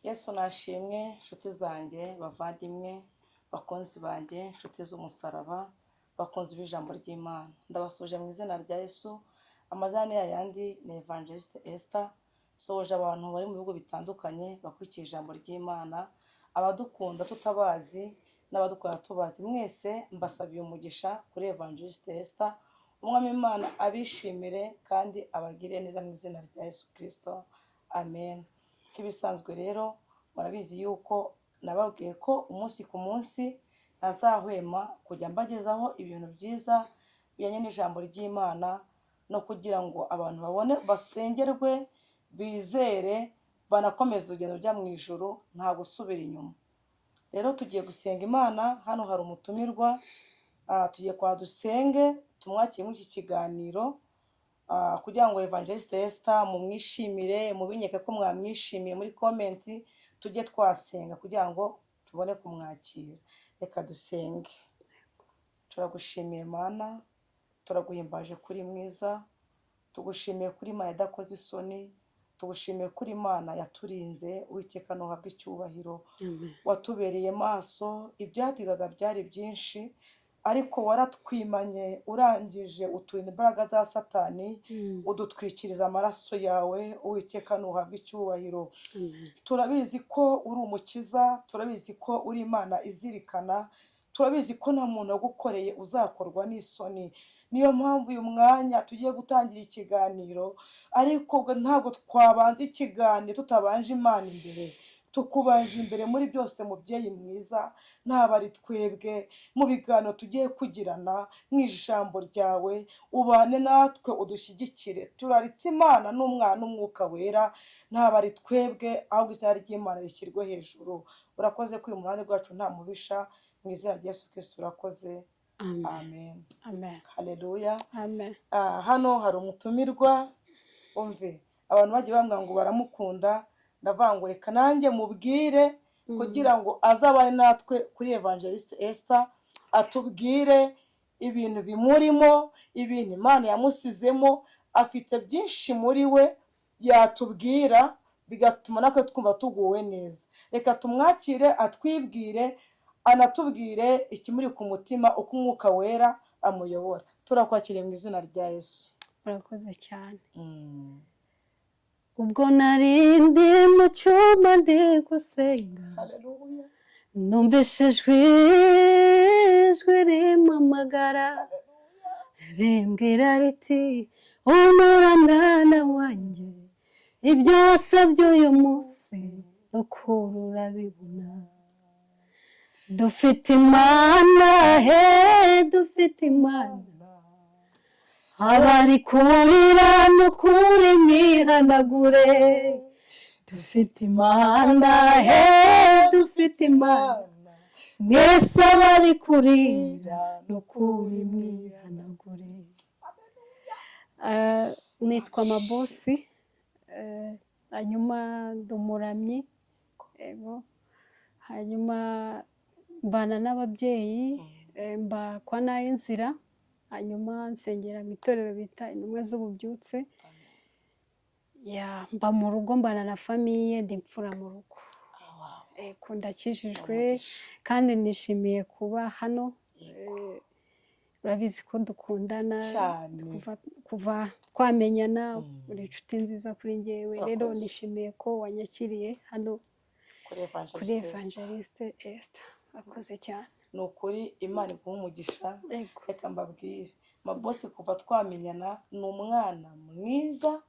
Yesu nashimwe nshuti zanjye bavandimwe bakunzi banjye nshuti z'umusaraba bakunzi b'ijambo ry'Imana ndabasuje mu izina rya Yesu. Amazina yayandi ni Evangeliste Esther. Soje abantu bari mu bihugu bitandukanye bakurikiye ijambo ry'Imana, abadukunda tutabazi n'abadukunda tubazi, mwese mbasabiye umugisha kuri Evangeliste Esther. Umwami Imana abishimire kandi abagire neza mu izina rya Yesu Kristo, amen. Kibisanzwe rero murabizi yuko nababwiye ko umunsi ku munsi ntazahwema kujya mbagezaho ibintu byiza bijyanye n'ijambo ry'Imana, no kugira ngo abantu babone basengerwe, bizere, banakomeza urugendo rujya mu ijuru nta gusubira inyuma. Rero tugiye gusenga Imana. Hano hari umutumirwa, tugiye kwa dusenge tumwakire muri iki kiganiro, kugira ngo Evangeliste Esther mumwishimire, mubinyeke ko mwamwishimiye muri comment, tujye twasenga kugira ngo tubone kumwakira. Reka dusenge. Turagushimiye Mana, turaguhimbaje kuri mwiza, tugushimiye kuri Imana idakoze isoni, tugushimiye kuri Imana yaturinze. Uwiteka nuhabwe icyubahiro. Watubereye maso, ibyatwigaga byari byinshi, ariko waratwimanye urangije uturinda imbaraga za Satani, udutwikiriza amaraso yawe. Uwiteka nuhabwe icyubahiro. Turabizi ko uri umukiza, turabizi ko uri Imana izirikana, turabizi ko nta muntu wagukoreye uzakorwa n'isoni. Niyo mpamvu uyu mwanya tugiye gutangira ikiganiro, ariko ntabwo twabanza ikiganiro tutabanje Imana imbere. Tukubanje imbere muri byose mubyeyi mwiza, ntabwo ari twebwe. Mu biganiro tugiye kugirana mu ijambo ryawe, ubane natwe udushyigikire. Turaritse Imana n'Umwana n'Umwuka wera, ntabwo ari twebwe, ahubwo izina ry'Imana rishyirwe hejuru. Urakoze kuri umunani rwacu nta mubisha, mu izina rya Yesu Kristo urakoze. Amen. Amen. Haleluya. Amen. Hano hari umutumirwa, umve abantu bagiye bambwira ngo baramukunda, ndavuga ngo reka nanjye mubwire kugira ngo azabane natwe kuri Evangeliste Esther, atubwire ibintu bimurimo, ibintu Imana yamusizemo. Afite byinshi muri we yatubwira, bigatuma natwe twumva tuguwe neza. Reka tumwakire atwibwire, anatubwire ikimuri ku mutima, uko Umwuka wera amuyobora. Turakwakiriye mu izina rya Yesu. Urakoze cyane. Ubwo narindi mu cyuma ndi gusenga, Haleluya. numvise ijwi rimpamagara, rimbwira riti humura mwana wanjye, ibyo wasabye uyu munsi ukuri urabibona. Dufite Imana, dufite Imana, abari kurira n'ukuri mwihanagure. Dufite Imana, dufite Imana, mwese abari kurira n'ukuri mwihanagure. Nitwa Mabosi, hanyuma ndumuramyi, hanyuma mbana n'ababyeyi, mba kwa Nayinzira, hanyuma nsengera mu itorero bita Intumwa z'Ububyutse. Mba mu rugo, mbana na famiye, ndi imfura mu rugo. Ndakijijwe kandi nishimiye kuba hano. Urabizi ko dukundana kuva twamenyana, uri inshuti nziza kuri njyewe. Rero nishimiye ko wanyakiriye hano kuri Evangeliste Esther. Akoze cyane. Ni ukuri Imana iguha umugisha. Reka mbabwire, Mabosi kuva twamenyana ni umwana mwiza,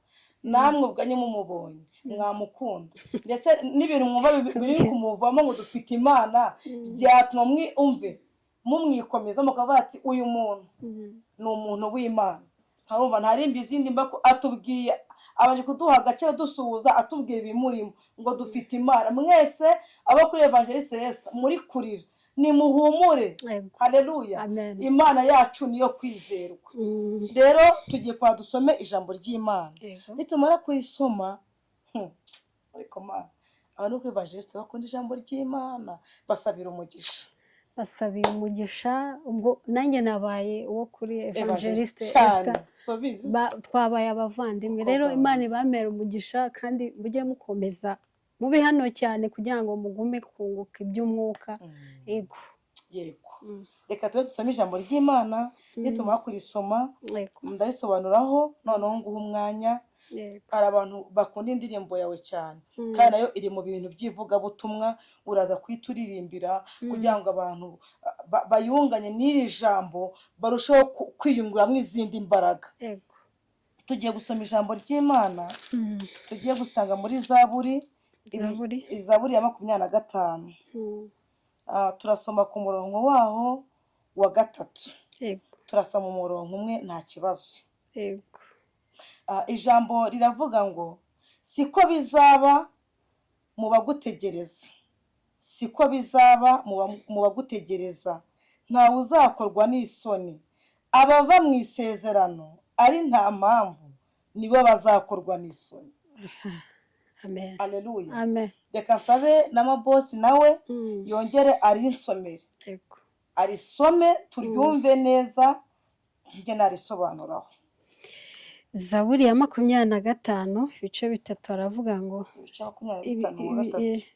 namwe ubwanyu mumubonye mwamukunda, ndetse n'ibintu mwumva biri kumuvamo ngo dufite Imana, byatuma mwumve mumwikomeza mukavuga ati uyu muntu ni umuntu w'Imana. Ntarumva ntarimba izindi mba ko atubwiye, abanje kuduha agaciro dusuhuza, atubwiye ibimurimo ngo dufite Imana. Mwese abo kuri Evangeliste Esther muri kurira, nimuhumure. Haleluya. Imana yacu niyo kwizerwa. Rero tugiye kwa dusome ijambo ry'Imana. Nitumara kurisoma, ariko Mana, abantu kuri Evangeliste bakunda ijambo ry'Imana basabira umugisha. Basabiye umugisha. Ubwo nanjye nabaye uwo kuri Evangeliste Esther, twabaye abavandimwe. Rero Imana ibamera umugisha, kandi mujye mukomeza mube hano cyane kugira ngo mugume kunguka iby'umwuka yego reka tube dusome ijambo ry'Imana nitumara kurisoma ndarisobanuraho noneho nguha umwanya. hari abantu bakunda indirimbo yawe cyane kandi nayo iri mu bintu by'ivugabutumwa uraza kwituririmbira kugira ngo abantu bayunganye n'iri jambo barushaho kwiyunguramo izindi mbaraga. tugiye gusoma ijambo ry'Imana tugiye gusanga muri Zaburi ya 25. turasoma ku murongo waho wa 3. turasoma umurongo umwe nta kibazo. ijambo riravuga ngo siko bizaba mu bagutegereza, siko bizaba mu bagutegereza, ntawe uzakorwa n'isoni. abava mu isezerano ari nta mpamvu nibo bazakorwa n'isoni. Amen. Haleluya. Amen. Reka nsabe n'amabosi nawe yongere arinsomere. Arisome turyumve neza njye narisobanuraho. Zaburi ya 25 ibice 3 aravuga ngo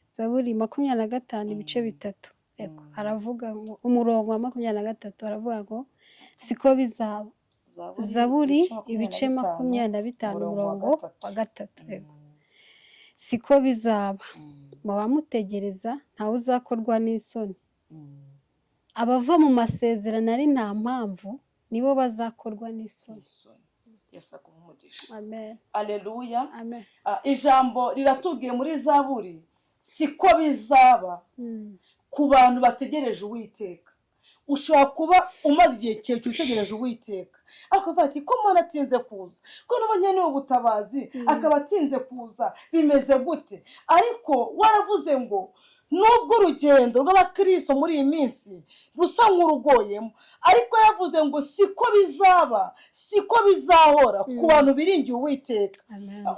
Zaburi 25 ibice 3 aravuga ngo umurongo wa 23 aravuga ngo siko bizaba. Zaburi ibice 25 umurongo wa 3 siko bizaba mu bamutegereza ntawe uzakorwa n'isoni. abava mu masezerano ari nta mpamvu nibo bazakorwa n'isoni. Yesu akumugisha. Amen. Haleluya. Amen. ijambo riratubwiye muri Zaburi siko bizaba ku bantu bategereje Uwiteka. ushobora kuba umaze igihe cyo utegereje Uwiteka akavuga ati ko Mana atinze kuza, ko n'abanyene ubutabazi akaba atinze kuza, bimeze gute? ariko waravuze ngo nubwo urugendo rw'abakristo muri iyi minsi rusa nk'urugoyemo, ariko yavuze ngo siko bizaba, siko bizahora ku bantu biringiye Uwiteka.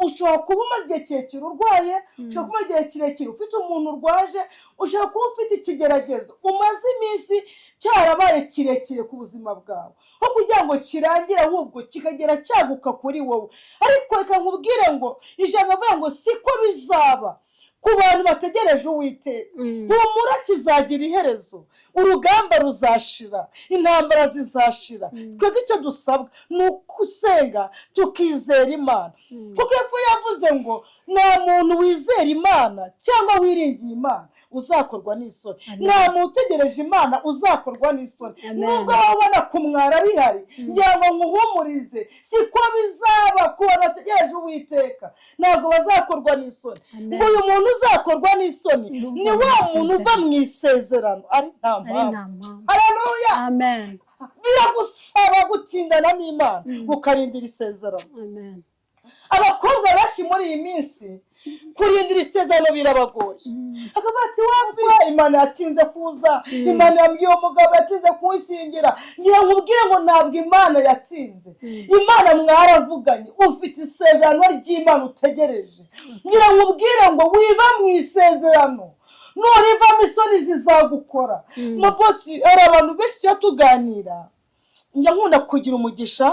ushobora kuba umaze igihe kirekire urwaye, ushobora kuba igihe kirekire ufite umuntu urwaje, ushobora kuba ufite ikigeragezo umaze iminsi cyarabaye kirekire ku buzima bwawe, aho kugira ngo kirangire ahubwo kikagera cyaguka kuri wowe. ariko reka nkubwire ngo ijambo avuga ngo siko bizaba ku bantu bategereje Uwiteka. humura kizagira iherezo, urugamba ruzashira, intambara zizashira. twebwe icyo dusabwa ni ukusenga tukizera Imana, kuko yapfuye yavuze ngo nta muntu wizera Imana cyangwa wiringiye Imana uzakorwa n'isoni. nta muntu utegereje Imana uzakorwa n'isoni. nubwo wabona kumwara bihari ngira ngo nkuhumurize siko bizaba ku bantu bategereje Uwiteka, ntabwo bazakorwa n'isoni. uyu muntu uzakorwa n'isoni ni wa muntu uva mu isezerano ari nta mpamvu. Haleluya. Amen. biragusaba gutindana n'Imana ukarindira isezerano. Amen. abakobwa benshi muri iyi minsi kurindira isezerano birabagoye. akavuga ati wabwira Imana yatinze kuza, Imana yambwiye umugabo yatinze kunshingira. ngira nkubwire ngo ntabwo Imana yatinze, Imana mwaravuganye, ufite isezerano ry'Imana utegereje. ngira nkubwire ngo wiba mu isezerano nurivamo isoni zizagukora. mabosi ari abantu benshi tuganira, njya nkunda kugira umugisha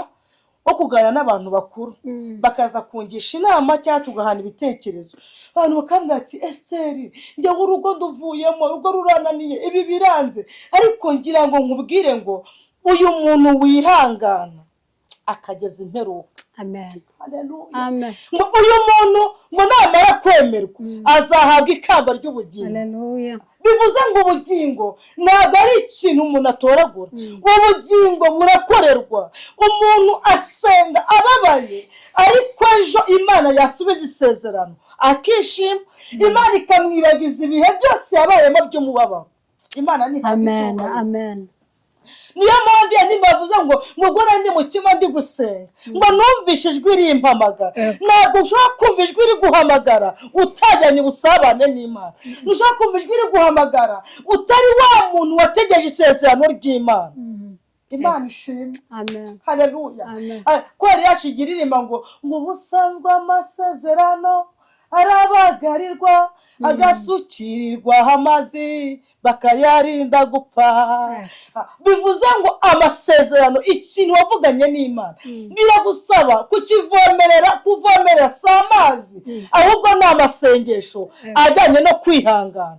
wo kuganira n'abantu bakuru bakaza kungisha inama cyangwa tugahana ibitekerezo. abantu bakambwira ati Esther njya urugo nduvuyemo, urugo rurananiye, ibi biranze. ariko ngira ngo nkubwire ngo uyu muntu wihangana akageza imperuka. Amen. Haleluya. Amen. ngo uyu muntu ngo namara kwemerwa azahabwa ikamba ry'ubugingo. Haleluya. bivuze ngo ubugingo ntabwo ari ikintu umuntu atoragura. ubugingo burakorerwa. umuntu asenga ababaye, ariko ejo Imana yasubiza isezerano akishima, Imana ikamwibagiza ibihe byose yabayemo by'umubabaro. Imana ni Amen. Amen. niyo mpamvu yanimbavuze ngo mugore ndi mu cyuma ndi gusenga ngo numvishe ijwi rimpamagara. ntabwo ushobora kumva ijwi riguhamagara utajyanye ubusabane n'Imana. ntushobora kumva ijwi riguhamagara utari wa muntu wategereje isezerano ry'Imana. Imana ishimwe. Amen. Haleluya. Amen. ko yari yashigiririmba ngo ubusanzwe amasezerano arabagarirwa agasukirirwa amazi bakayarinda gupfa. Bivuze ngo amasezerano ikintu wavuganye n'Imana biragusaba kuvomerera si amazi ahubwo ni amasengesho ajyanye no kwihangana.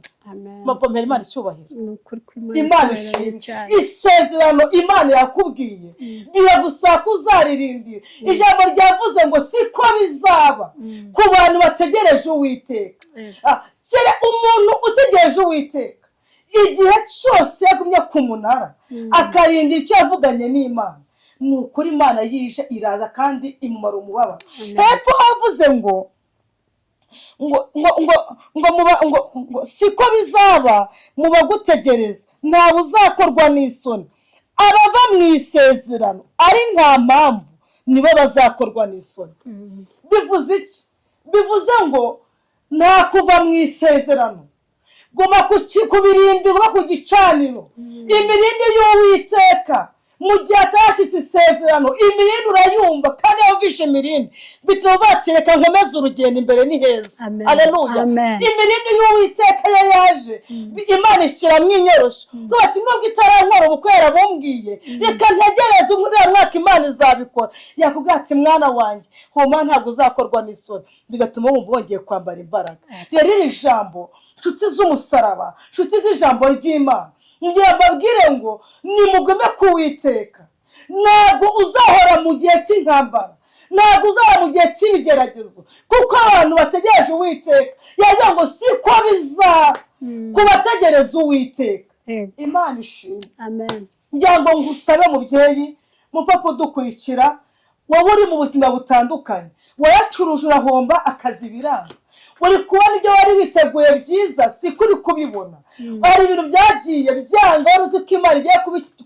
Mapomera Imana icyubahiro. Imana ishimwe. Isezerano Imana yakubwiye biragusaba kuzaririndira. Ijambo ryavuze ngo siko bizaba ku bantu bategereje Uwiteka. Kere umuntu utegereje Uwiteka igihe cyose yagumye ku munara akarinda icyo yavuganye n'Imana, ni ukuri Imana yije iraza kandi imumara umubabaro. Hepfo havuze ngo siko bizaba mu bagutegereza, ntawe uzakorwa n'isoni. Abava mu isezerano ari nta mpamvu nibo bazakorwa n'isoni. Bivuze iki? Bivuze ngo nta kuva mu isezerano, guma ku birindiro, ku gicaniro, imirindi y'Uwiteka. Mu gihe atashyitse isezerano imirindi urayumva, kandi yumvishe imirindi bituma batereka nkomeza urugendo, imbere ni heza. Haleluya. Imirindi y'Uwiteka yaje Imana ishyiramo inyorosho. Bati nubwo itarankora ubukwe yarabumbwiye, reka ntegereze uriya mwaka Imana izabikora. Yakubwira ati mwana wanjye homa ntabwo uzakorwa n'isoni, bigatuma wumva wongeye kwambara imbaraga. Rero iri jambo nshuti z'umusaraba, nshuti z'ijambo ry'Imana, ngira mbabwire ngo nimugome ku Uwiteka. Ntabwo uzahora mu gihe cy'intambara, ntabwo uzahora mu gihe cy'ibigeragezo, kuko abantu bategereje Uwiteka yagira ngo siko bizaba ku bategereza Uwiteka. Imana ishimwe. Amen. Ngira ngo ngusabe mubyeyi, mupapa udukurikira, wowe uri mu buzima butandukanye, wayacuruje urahomba akazi biranga, uri kubona ibyo wari witeguye byiza siko uri kubibona. Hari ibintu byagiye byanga, wari uzi ko Imana igiye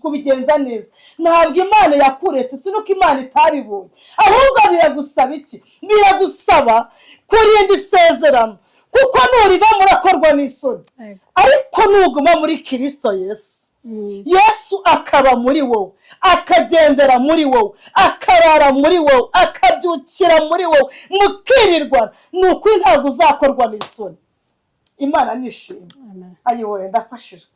kubigenza neza. Ntabwo Imana yakuretse, si nuko Imana itabibonye, ahubwo biragusaba iki? Biragusaba kurinda isezerano, kuko nuriba murakorwa n'isoni. Ariko nuguma muri Kristo Yesu, Yesu akaba muri wowe, akagendera muri wowe, akarara muri wowe, akabyukira muri wowe, mukirirwa, nuko ntabwo uzakorwa n'isoni. Imana nishimye. Ayiwe ndafashijwe.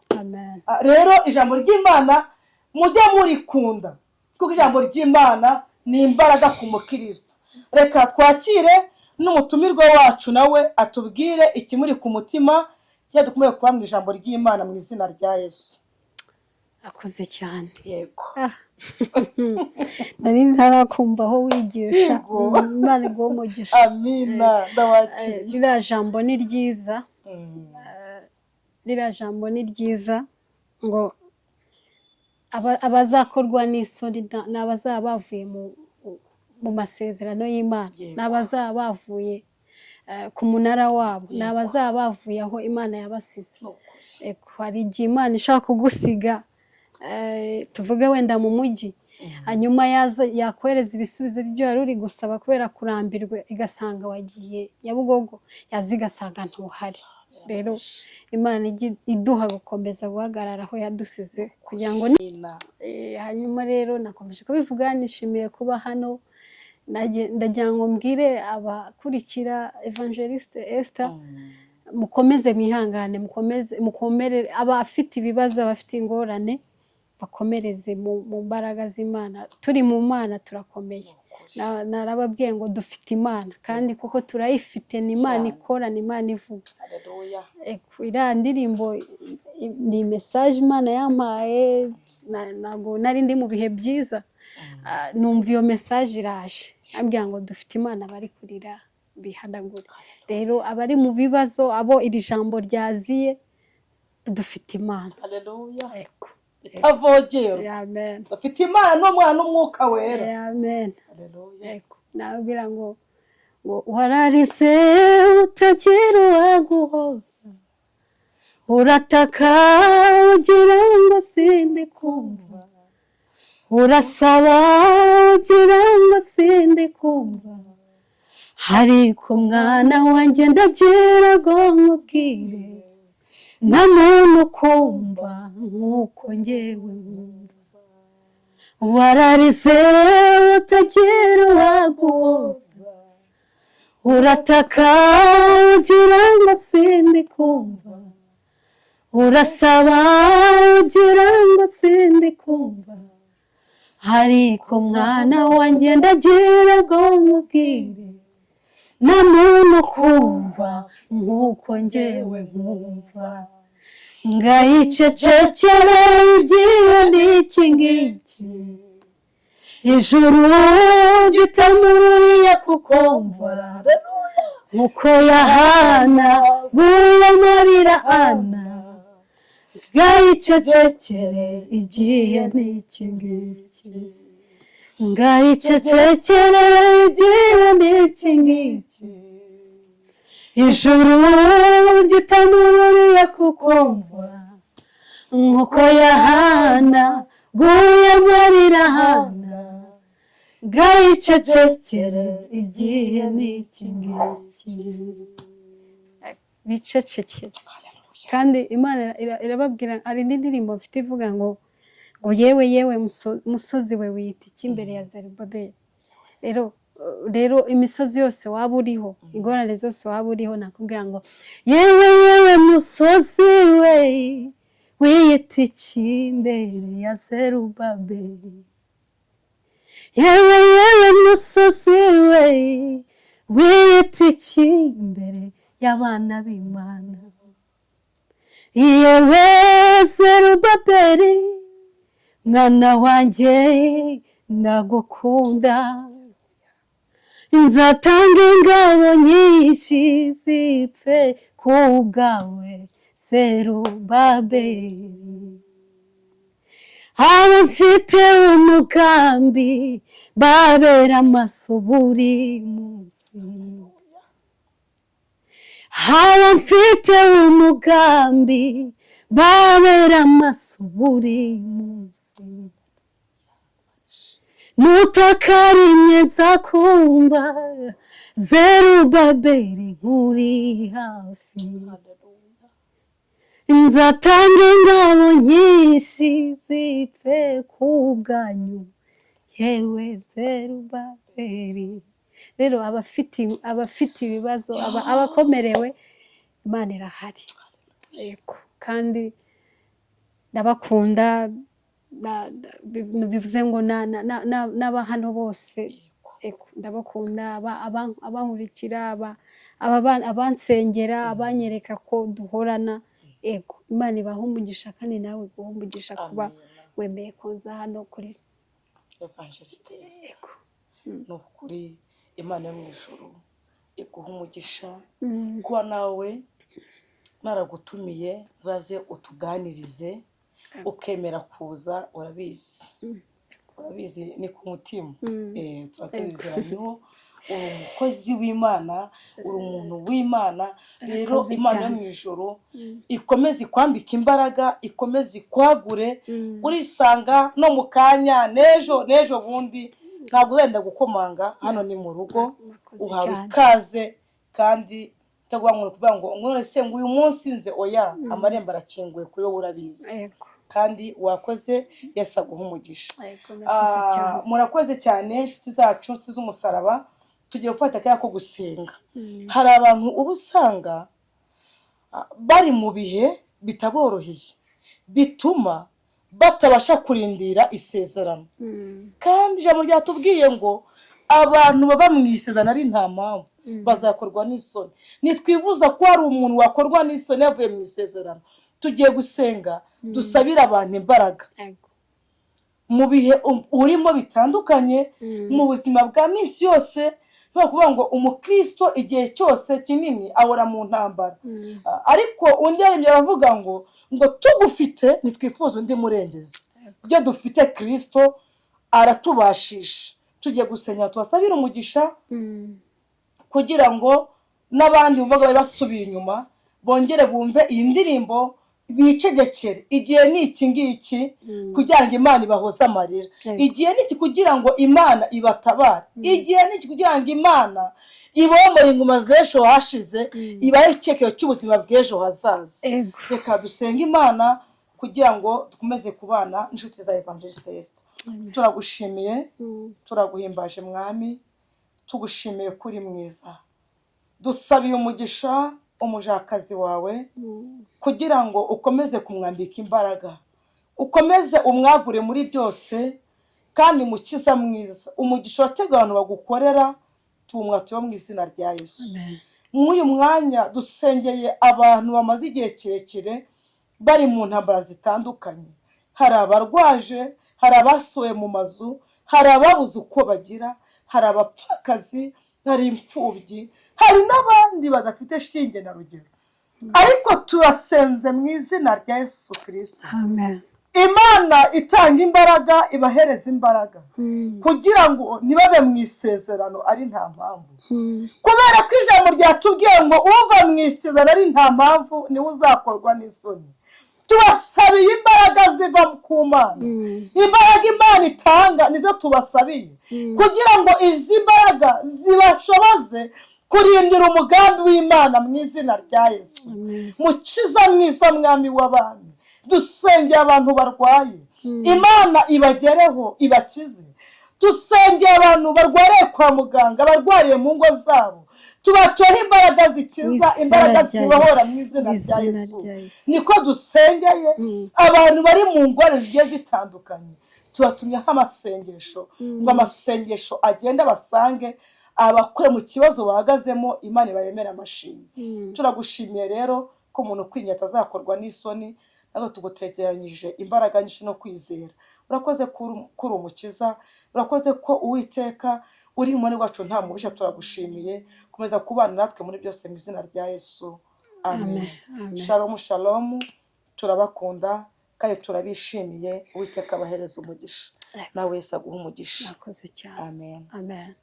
Rero ijambo ry'Imana mujye murikunda, kuko ijambo ry'Imana ni imbaraga ku mukristo. Reka twakire n'umutumirwa wacu nawe atubwire ikimuri ku mutima, yadukomeye kuba mu ijambo ry'Imana mu izina rya Yesu. Akoze cyane. Yego. Nari ntarakumva aho wigisha. Imana igumugisha. Amina. Ndawakiriye. Ririya jambo ni ryiza. Ririya jambo ni ryiza ngo abazakorwa n'isoni ni abazaba bavuye mu masezerano y'Imana, ni abazaba bavuye ku munara wabo, ni abazaba bavuye aho Imana yabasize. Hari igihe Imana ishaka kugusiga, tuvuge wenda mu mujyi, hanyuma yakohereza ibisubizo by'ibyo wari uri gusaba kubera kurambirwe, igasanga wagiye Nyabugogo, yaza igasanga ntuhari. Rero Imana iduha gukomeza guhagarara aho yadusize kugira ngo hanyuma rero nakomeje kubivuga, nishimiye kuba hano. Ndagira ngo mbwire abakurikira Evangeliste Esther, mukomeze mwihangane, mukomere abafite ibibazo, abafite ingorane, bakomereze mu mbaraga z'Imana. Turi mu Mana turakomeye. Narababwiye ngo dufite Imana, kandi kuko turayifite, ni Imana ikora, ni Imana ivuga. Iriya ndirimbo ni message Imana yampaye, ntabwo nari ndi mu bihe byiza, numva iyo message iraje ambwira ngo dufite Imana, bari kurira bihanagura. Rero abari mu bibazo, abo iri jambo ryaziye, dufite Imana. Haleluya. Itavogerwa. Amen. Dufite Imana n'Umwana n'Umwuka wera. Amen. Haleluya. Nabwira ngo wararise utagira uwaguhoza, urataka ugira ngo sindi kumva, urasaba ugira ngo sindi kumva, ariko mwana wanjye ndagira ngo nkubwire, nta muntu kumva nk'uko njyewe wumva. Wararise utagira uwaguhoza, urataka ugira ngo sindi kumva, urasaba ugira ngo sindi kumva, ariko mwana wanjye ndagira ngo nkubwire, nta muntu kumva nk'uko njyewe nkumva, ngayicecekere igihe n'iki ngiki, ijuru ritamuriye kukumva, nk'uko Yohana guye amarira Ana, ngayicecekere igihe n'iki ngiki, ngayicecekere igihe n'iki ngiki, ijuru ritamuriye kukumva, nk'uko Yohana guye amarira Ana, ngayicecekere igihe n'iki ngiki. Bicecekere. Kandi Imana irababwira, hari indi ndirimbo mfite ivuga ngo yewe musozi we wiyita iki imbere ya Zerubabeli. Rero imisozi yose waba uriho, ingorane zose waba uriho, nakubwira ngo yewe musozi we wiyita iki imbere ya Zerubabeli, yewe musozi we wiyita iki imbere y'abana b'Imana, yewe Zerubabeli mwana wanjye ndagukunda, nzatanga ingabo nyinshi zipfe ku bwawe Zerubabeli, abafite umugambi babera amaso buri munsi, abafite umugambi babera amaso buri munsi, nutakarimye nzakumva Zerubabeli nkuri hafi, nzatanga ingabo nyinshi zipfe ku bwanyu yewe Zerubabeli. Rero abafite ibibazo, abakomerewe, Imana irahari. Yego, kandi ndabakunda, bivuze ngo n'aba hano bose ndabakunda, abankurikira, abansengera, abanyereka ko duhorana. Yego, Imana ibaha umugisha, kandi nawe guha umugisha kuba wemeye kuza hano kuri Evangeliste. Yego, ni ukuri Imana yo mu ijuru iguha umugisha kuba nawe naragutumiye baze utuganirize, ukemera kuza. Urabizi ni ku mutima, tuba tubiziraniho, uri umukozi w'Imana, uri umuntu w'Imana. Rero Imana yo mu ijuru ikomeze ikwambika imbaraga, ikomeze ikwagure, urisanga no mu kanya n'ejo bundi ntabwo urenda gukomanga. Hano ni mu rugo, uhawe ikaze, kandi kuvuga ngo none se ngo uyu munsi nze, oya, amarembo arakinguye kuri wowe, urabizi. Kandi wakoze, Yesu aguha umugisha. Murakoze cyane inshuti zacu, inshuti z'umusaraba. Tugiye gufata akanya ko gusenga. Hari abantu uba usanga bari mu bihe bitaboroheye, bituma batabasha kurindira isezerano. Kandi ijambo ryatubwiye ngo abantu baba mu isezerano ari nta mpamvu bazakorwa n'isoni. Nitwivuza ko hari umuntu wakorwa n'isoni yavuye mu isezerano. Tugiye gusenga, dusabira abantu imbaraga mu bihe urimo bitandukanye, mu buzima bwa minsi yose. Nko kuvuga ngo umukristo igihe cyose kinini ahora mu ntambara, ariko undi yaremye aravuga ngo tugufite nitwifuza undi murengezi. Ibyo dufite Kristo aratubashisha. Tugiye gusenga, tubasabira umugisha, kugira ngo n'abandi bumvaga basubiye inyuma bongere bumve iyi ndirimbo, bicegekere. Igihe ni iki ngiki kugira ngo Imana ibahoze amarira. Igihe ni iki kugira ngo Imana ibatabare. Igihe ni iki kugira ngo Imana ibomore inguma z'ejo hashize, ibahe icyerekezo cy'ubuzima bw'ejo hazaza. Reka dusenge Imana kugira ngo dukomeze kubana n'inshuti za Evangeliste Esther. Turagushimiye, turaguhimbaje Mwami, tugushimiye kuri mwiza. dusabiye umugisha umujakazi wawe kugira ngo ukomeze kumwambika imbaraga, ukomeze umwagure muri byose, kandi mukiza mwiza umugisha wateguye abantu bagukorera tuwumwatuye mu izina rya Yesu. Mw'uyu mwanya dusengeye abantu bamaze igihe kirekire bari mu ntambara zitandukanye, hari abarwaje, hari abasuwe mu mazu, hari ababuze uko bagira, hari abapfakazi, hari imfubyi, hari n'abandi badafite shinge na rugero, ariko turasenze mu izina rya Yesu Kristo. Amen. Imana itanga imbaraga ibahereza imbaraga kugira ngo nibabe mu isezerano ari nta mpamvu, kubera ko ijambo ryatubwiye ngo uva mu isezerano ari nta mpamvu niwe uzakorwa n'isoni. Tubasabiye imbaraga ziva ku Mana, imbaraga Imana itanga nizo tubasabiye kugira ngo izi mbaraga zibashoboze kurindira umugambi w'Imana mu izina rya Yesu. Mukiza mwiza mwami w'abami, dusengeye abantu barwaye, Imana ibagereho ibakize. Dusengeye abantu barwariye kwa muganga, barwariye mu ngo zabo, tubatohe imbaraga zikiza, imbaraga zibahora mu izina rya Yesu. Niko dusengeye abantu bari mu ngwara zigiye zitandukanye, tubatumyeho amasengesho ngo amasengesho agenda basange abakore mu kibazo bahagazemo, Imana ibaremera amashimwe. Turagushimiye rero ko umuntu ukwinya atazakorwa n'isoni, nawe tugutegeranyije imbaraga nyinshi no kwizera. Urakoze kuri umukiza, urakoze ko Uwiteka uri muri wacu nta mubisha. Turagushimiye, komeza kubana natwe muri byose mu izina rya Yesu. Amen. Shalom shalom, turabakunda kandi turabishimiye. Uwiteka abahereza umugisha, nawe Yesu aguha umugisha. Amen. Amen. Amen.